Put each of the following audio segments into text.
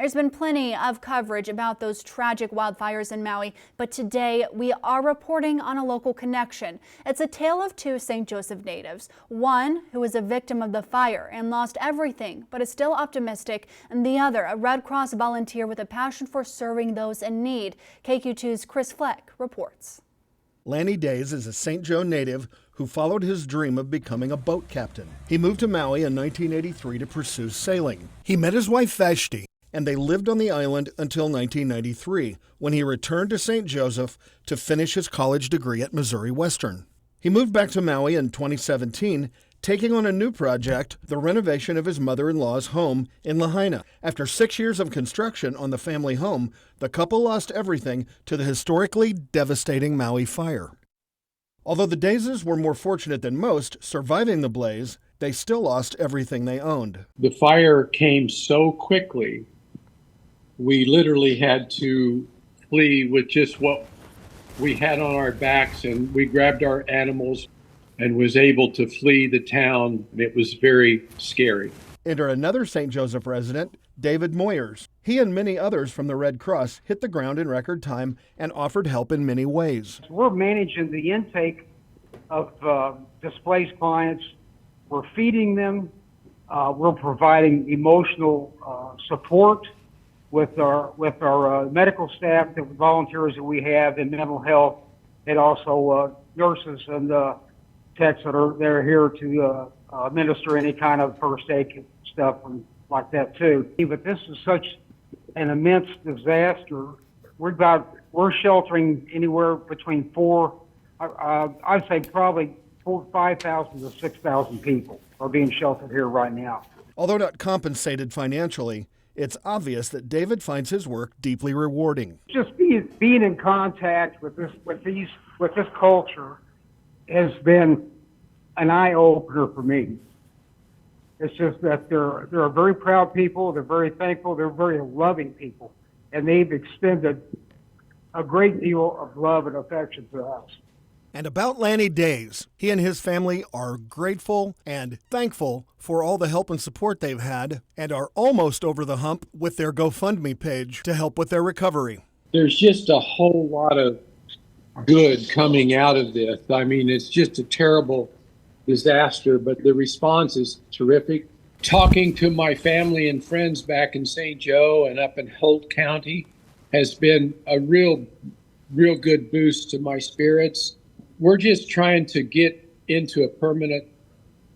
There's been plenty of coverage about those tragic wildfires in Maui, but today we are reporting on a local connection. It's a tale of two St. Joseph natives, one who was a victim of the fire and lost everything but is still optimistic, and the other a Red Cross volunteer with a passion for serving those in need. KQ2's Chris Fleck reports. Lanny Days is a St. Joe native who followed his dream of becoming a boat captain. He moved to Maui in 1983 to pursue sailing. He met his wife Vashti, and they lived on the island until 1993, when he returned to St. Joseph to finish his college degree at Missouri Western. He moved back to Maui in 2017, taking on a new project, the renovation of his mother-in-law's home in Lahaina. After 6 years of construction on the family home, the couple lost everything to the historically devastating Maui fire. Although the Dazes were more fortunate than most, surviving the blaze, they still lost everything they owned. The fire came so quickly, we literally had to flee with just what we had on our backs, and we grabbed our animals and was able to flee the town. It was very scary. Enter another St. Joseph resident, David Moyers. He and many others from the Red Cross hit the ground in record time and offered help in many ways. We're managing the intake of displaced clients. We're feeding them. We're providing emotional support with our medical staff, the volunteers that we have in mental health, and also nurses and techs that are here to administer any kind of first aid stuff and like that too. But this is such an immense disaster. We're sheltering anywhere between I'd say probably 5,000 to 6,000 people are being sheltered here right now. Although not compensated financially, it's obvious that David finds his work deeply rewarding. Just being in contact with this culture has been an eye-opener for me. It's just that they're a very proud people, they're very thankful, they're very loving people, and they've extended a great deal of love and affection to us. And about Lanny Days, he and his family are grateful and thankful for all the help and support they've had, and are almost over the hump with their GoFundMe page to help with their recovery. There's just a whole lot of good coming out of this. I mean, it's just a terrible disaster, but the response is terrific. Talking to my family and friends back in St. Joe and up in Holt County has been a real good boost to my spirits. We're just trying to get into a permanent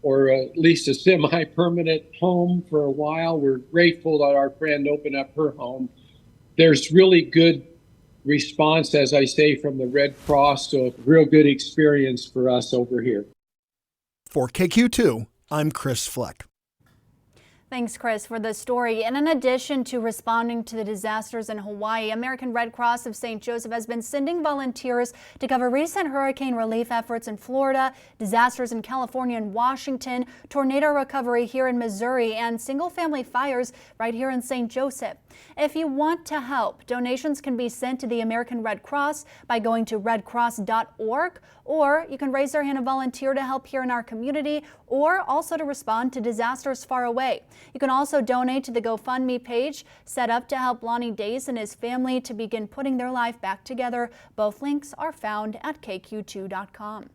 or at least a semi-permanent home for a while. We're grateful that our friend opened up her home. There's really good response, as I say, from the Red Cross, so a real good experience for us over here. For KQ2, I'm Chris Fleck. Thanks, Chris, for the story. And in addition to responding to the disasters in Hawaii, American Red Cross of St. Joseph has been sending volunteers to cover recent hurricane relief efforts in Florida, disasters in California and Washington, tornado recovery here in Missouri, and single-family fires right here in St. Joseph. If you want to help, donations can be sent to the American Red Cross by going to redcross.org, or you can raise your hand and volunteer to help here in our community, or also to respond to disasters far away. You can also donate to the GoFundMe page set up to help Lanny Days and his family to begin putting their life back together. Both links are found at kq2.com.